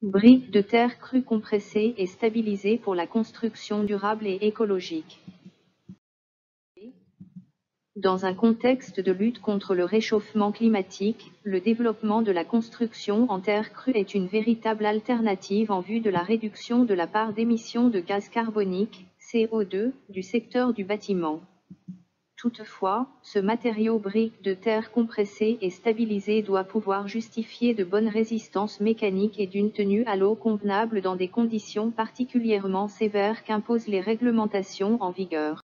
Briques de terre crue compressées et stabilisées pour la construction durable et écologique. Dans un contexte de lutte contre le réchauffement climatique, le développement de la construction en terre crue est une véritable alternative en vue de la réduction de la part d'émissions de gaz carbonique, CO2, du secteur du bâtiment. Toutefois, ce matériau brique de terre compressé et stabilisé doit pouvoir justifier de bonnes résistances mécaniques et d'une tenue à l'eau convenable dans des conditions particulièrement sévères qu'imposent les réglementations en vigueur.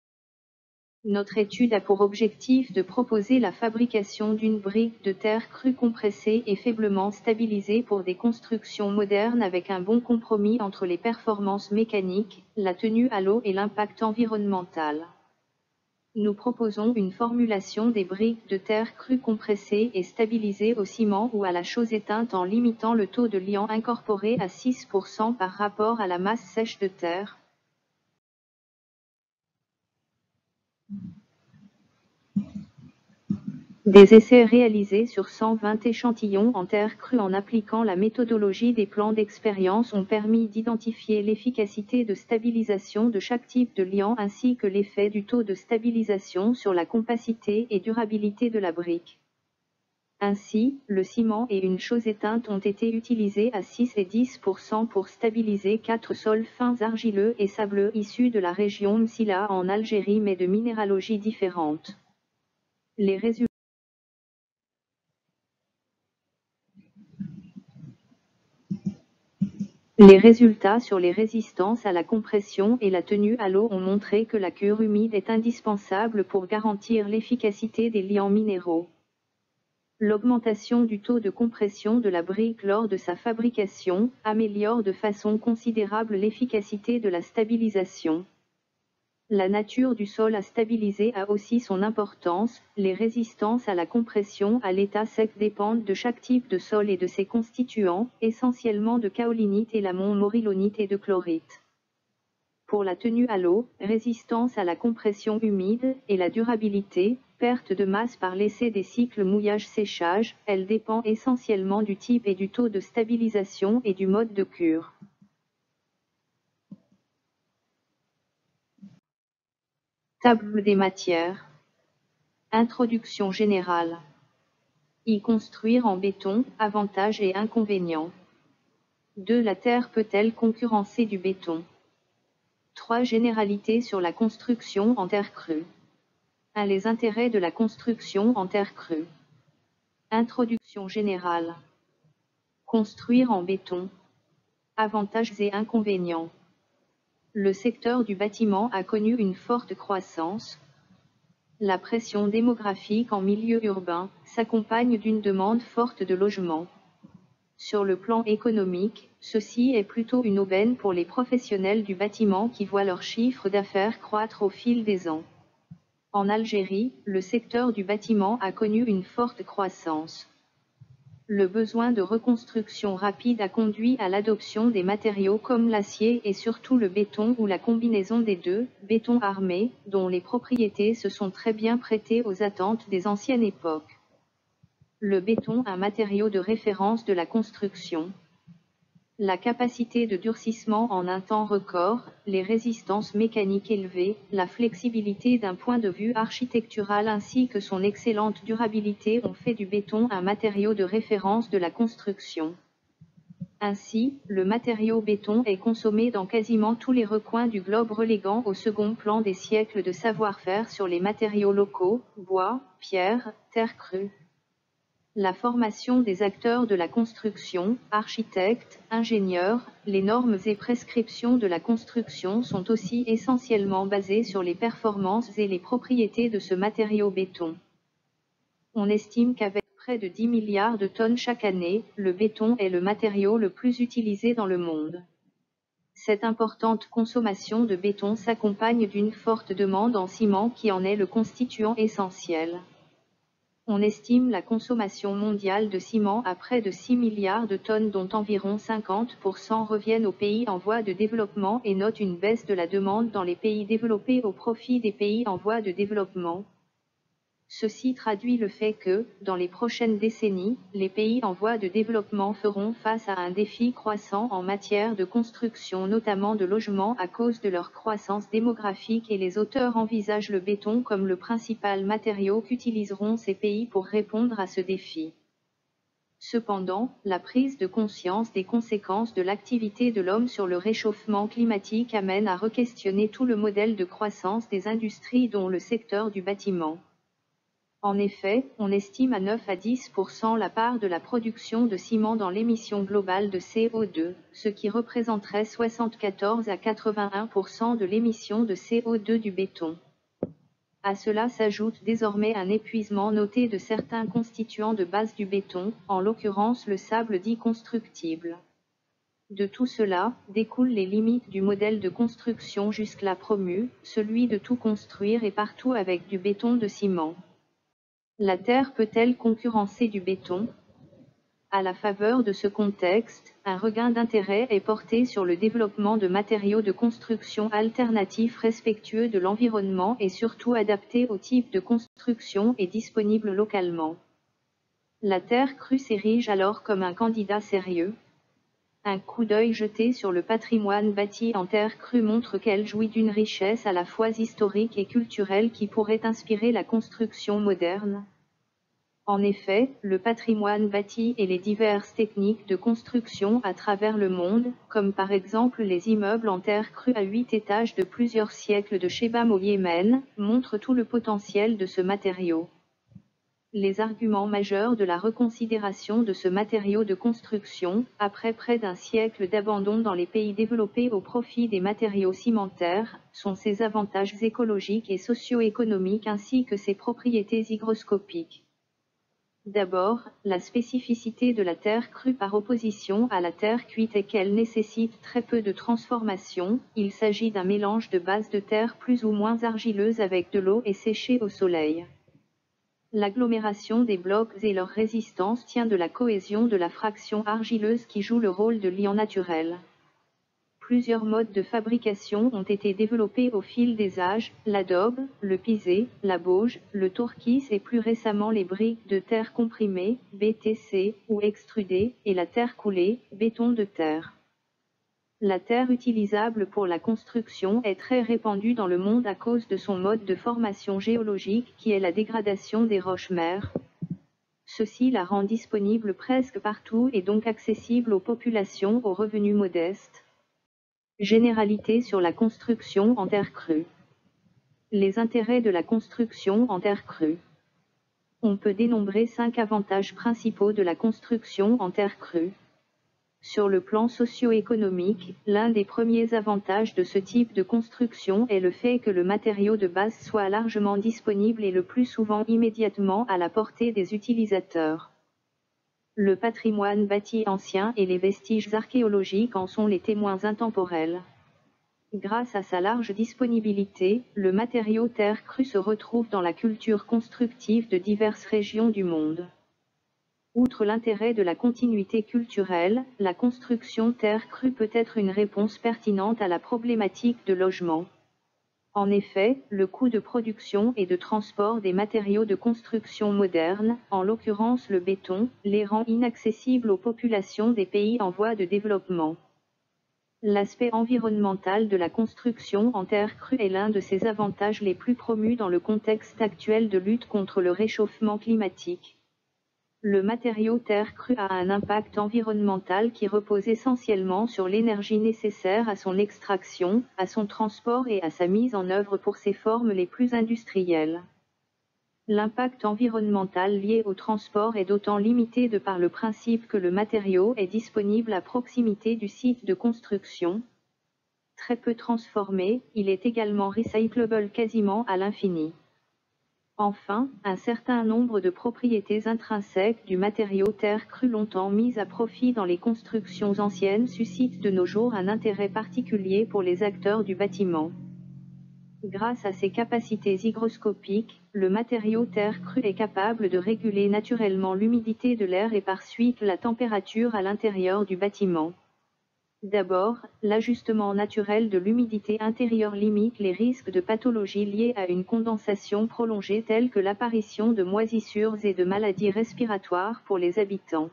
Notre étude a pour objectif de proposer la fabrication d'une brique de terre crue compressée et faiblement stabilisée pour des constructions modernes avec un bon compromis entre les performances mécaniques, la tenue à l'eau et l'impact environnemental. Nous proposons une formulation des briques de terre crue compressées et stabilisées au ciment ou à la chaux éteinte en limitant le taux de liant incorporé à 6% par rapport à la masse sèche de terre. Des essais réalisés sur 120 échantillons en terre crue en appliquant la méthodologie des plans d'expérience ont permis d'identifier l'efficacité de stabilisation de chaque type de liant ainsi que l'effet du taux de stabilisation sur la compacité et durabilité de la brique. Ainsi, le ciment et une chaux éteinte ont été utilisés à 6 et 10% pour stabiliser 4 sols fins argileux et sableux issus de la région Msila en Algérie mais de minéralogie différente. Les résultats sur les résistances à la compression et la tenue à l'eau ont montré que la cure humide est indispensable pour garantir l'efficacité des liants minéraux. L'augmentation du taux de compression de la brique lors de sa fabrication améliore de façon considérable l'efficacité de la stabilisation. La nature du sol à stabiliser a aussi son importance, les résistances à la compression à l'état sec dépendent de chaque type de sol et de ses constituants, essentiellement de kaolinite et l'amont morilonite et de chlorite. Pour la tenue à l'eau, résistance à la compression humide, et la durabilité, perte de masse par l'essai des cycles mouillage-séchage, elle dépend essentiellement du type et du taux de stabilisation et du mode de cure. Table des matières. Introduction générale. Y construire en béton, avantages et inconvénients. 2. La terre peut-elle concurrencer du béton? 3. Généralités sur la construction en terre crue. 1. Les intérêts de la construction en terre crue. Introduction générale. Construire en béton. Avantages et inconvénients. Le secteur du bâtiment a connu une forte croissance. La pression démographique en milieu urbain s'accompagne d'une demande forte de logements. Sur le plan économique, ceci est plutôt une aubaine pour les professionnels du bâtiment qui voient leur chiffre d'affaires croître au fil des ans. En Algérie, le secteur du bâtiment a connu une forte croissance. Le besoin de reconstruction rapide a conduit à l'adoption des matériaux comme l'acier et surtout le béton ou la combinaison des deux, béton armé, dont les propriétés se sont très bien prêtées aux attentes des anciennes époques. Le béton, un matériau de référence de la construction. La capacité de durcissement en un temps record, les résistances mécaniques élevées, la flexibilité d'un point de vue architectural ainsi que son excellente durabilité ont fait du béton un matériau de référence de la construction. Ainsi, le matériau béton est consommé dans quasiment tous les recoins du globe reléguant au second plan des siècles de savoir-faire sur les matériaux locaux, bois, pierre, terre crue. La formation des acteurs de la construction, architectes, ingénieurs, les normes et prescriptions de la construction sont aussi essentiellement basées sur les performances et les propriétés de ce matériau béton. On estime qu'avec près de 10 milliards de tonnes chaque année, le béton est le matériau le plus utilisé dans le monde. Cette importante consommation de béton s'accompagne d'une forte demande en ciment qui en est le constituant essentiel. On estime la consommation mondiale de ciment à près de 6 milliards de tonnes dont environ 50% reviennent aux pays en voie de développement et note une baisse de la demande dans les pays développés au profit des pays en voie de développement. Ceci traduit le fait que, dans les prochaines décennies, les pays en voie de développement feront face à un défi croissant en matière de construction, notamment de logements à cause de leur croissance démographique, et les auteurs envisagent le béton comme le principal matériau qu'utiliseront ces pays pour répondre à ce défi. Cependant, la prise de conscience des conséquences de l'activité de l'homme sur le réchauffement climatique amène à re-questionner tout le modèle de croissance des industries dont le secteur du bâtiment. En effet, on estime à 9 à 10% la part de la production de ciment dans l'émission globale de CO2, ce qui représenterait 74 à 81% de l'émission de CO2 du béton. À cela s'ajoute désormais un épuisement noté de certains constituants de base du béton, en l'occurrence le sable dit constructible. De tout cela, découlent les limites du modèle de construction jusque-là promu, celui de tout construire et partout avec du béton de ciment. La terre peut-elle concurrencer du béton? À la faveur de ce contexte, un regain d'intérêt est porté sur le développement de matériaux de construction alternatifs respectueux de l'environnement et surtout adaptés au type de construction et disponibles localement. La terre crue s'érige alors comme un candidat sérieux. Un coup d'œil jeté sur le patrimoine bâti en terre crue montre qu'elle jouit d'une richesse à la fois historique et culturelle qui pourrait inspirer la construction moderne. En effet, le patrimoine bâti et les diverses techniques de construction à travers le monde, comme par exemple les immeubles en terre crue à 8 étages de plusieurs siècles de Shebam au Yémen, montrent tout le potentiel de ce matériau. Les arguments majeurs de la reconsidération de ce matériau de construction, après près d'un siècle d'abandon dans les pays développés au profit des matériaux cimentaires, sont ses avantages écologiques et socio-économiques ainsi que ses propriétés hygroscopiques. D'abord, la spécificité de la terre crue par opposition à la terre cuite est qu'elle nécessite très peu de transformation, il s'agit d'un mélange de bases de terre plus ou moins argileuses avec de l'eau et séchée au soleil. L'agglomération des blocs et leur résistance tient de la cohésion de la fraction argileuse qui joue le rôle de liant naturel. Plusieurs modes de fabrication ont été développés au fil des âges, l'adobe, le pisé, la bauge, le tourquis et plus récemment les briques de terre comprimées, BTC, ou extrudées, et la terre coulée, béton de terre. La terre utilisable pour la construction est très répandue dans le monde à cause de son mode de formation géologique qui est la dégradation des roches-mères. Ceci la rend disponible presque partout et donc accessible aux populations aux revenus modestes. Généralité sur la construction en terre crue. Les intérêts de la construction en terre crue. On peut dénombrer 5 avantages principaux de la construction en terre crue. Sur le plan socio-économique, l'un des premiers avantages de ce type de construction est le fait que le matériau de base soit largement disponible et le plus souvent immédiatement à la portée des utilisateurs. Le patrimoine bâti ancien et les vestiges archéologiques en sont les témoins intemporels. Grâce à sa large disponibilité, le matériau terre crue se retrouve dans la culture constructive de diverses régions du monde. Outre l'intérêt de la continuité culturelle, la construction terre crue peut être une réponse pertinente à la problématique de logement. En effet, le coût de production et de transport des matériaux de construction modernes, en l'occurrence le béton, les rend inaccessibles aux populations des pays en voie de développement. L'aspect environnemental de la construction en terre crue est l'un de ses avantages les plus promus dans le contexte actuel de lutte contre le réchauffement climatique. Le matériau terre crue a un impact environnemental qui repose essentiellement sur l'énergie nécessaire à son extraction, à son transport et à sa mise en œuvre pour ses formes les plus industrielles. L'impact environnemental lié au transport est d'autant limité de par le principe que le matériau est disponible à proximité du site de construction. Très peu transformé, il est également recyclable quasiment à l'infini. Enfin, un certain nombre de propriétés intrinsèques du matériau terre crue longtemps mises à profit dans les constructions anciennes suscitent de nos jours un intérêt particulier pour les acteurs du bâtiment. Grâce à ses capacités hygroscopiques, le matériau terre crue est capable de réguler naturellement l'humidité de l'air et par suite la température à l'intérieur du bâtiment. D'abord, l'ajustement naturel de l'humidité intérieure limite les risques de pathologies liées à une condensation prolongée telles que l'apparition de moisissures et de maladies respiratoires pour les habitants.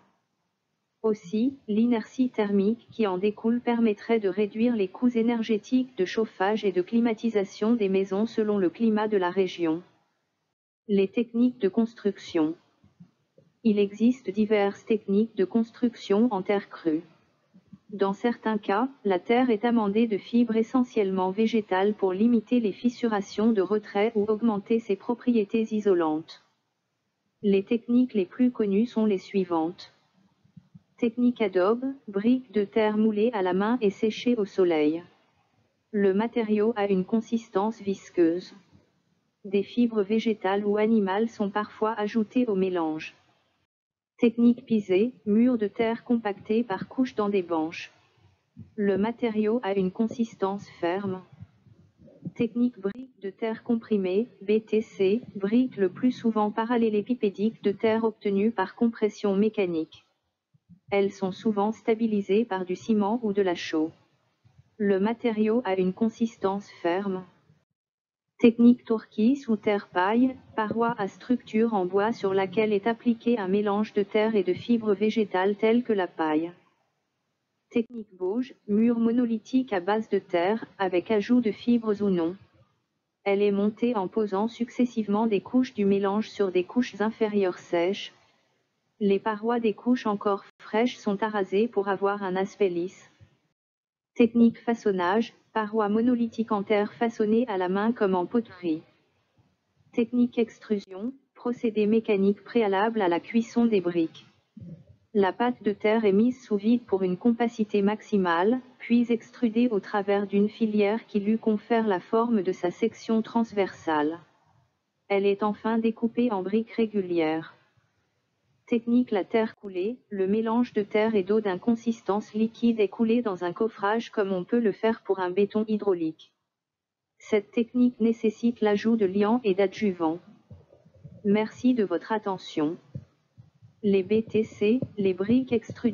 Aussi, l'inertie thermique qui en découle permettrait de réduire les coûts énergétiques de chauffage et de climatisation des maisons selon le climat de la région. Les techniques de construction. Il existe diverses techniques de construction en terre crue. Dans certains cas, la terre est amendée de fibres essentiellement végétales pour limiter les fissurations de retrait ou augmenter ses propriétés isolantes. Les techniques les plus connues sont les suivantes. Technique adobe, briques de terre moulées à la main et séchées au soleil. Le matériau a une consistance visqueuse. Des fibres végétales ou animales sont parfois ajoutées au mélange. Technique pisée, mur de terre compacté par couches dans des banches. Le matériau a une consistance ferme. Technique brique de terre comprimée, BTC, brique le plus souvent parallélépipédique de terre obtenue par compression mécanique. Elles sont souvent stabilisées par du ciment ou de la chaux. Le matériau a une consistance ferme. Technique tourquis ou terre-paille, paroi à structure en bois sur laquelle est appliqué un mélange de terre et de fibres végétales telles que la paille. Technique Bauge, mur monolithique à base de terre, avec ajout de fibres ou non. Elle est montée en posant successivement des couches du mélange sur des couches inférieures sèches. Les parois des couches encore fraîches sont arasées pour avoir un aspect lisse. Technique façonnage, parois monolithiques en terre façonnées à la main comme en poterie. Technique extrusion, procédé mécanique préalable à la cuisson des briques. La pâte de terre est mise sous vide pour une compacité maximale, puis extrudée au travers d'une filière qui lui confère la forme de sa section transversale. Elle est enfin découpée en briques régulières. Technique la terre coulée, le mélange de terre et d'eau d'inconsistance liquide est coulé dans un coffrage comme on peut le faire pour un béton hydraulique. Cette technique nécessite l'ajout de liants et d'adjuvants. Merci de votre attention. Les BTC, les briques extrudées.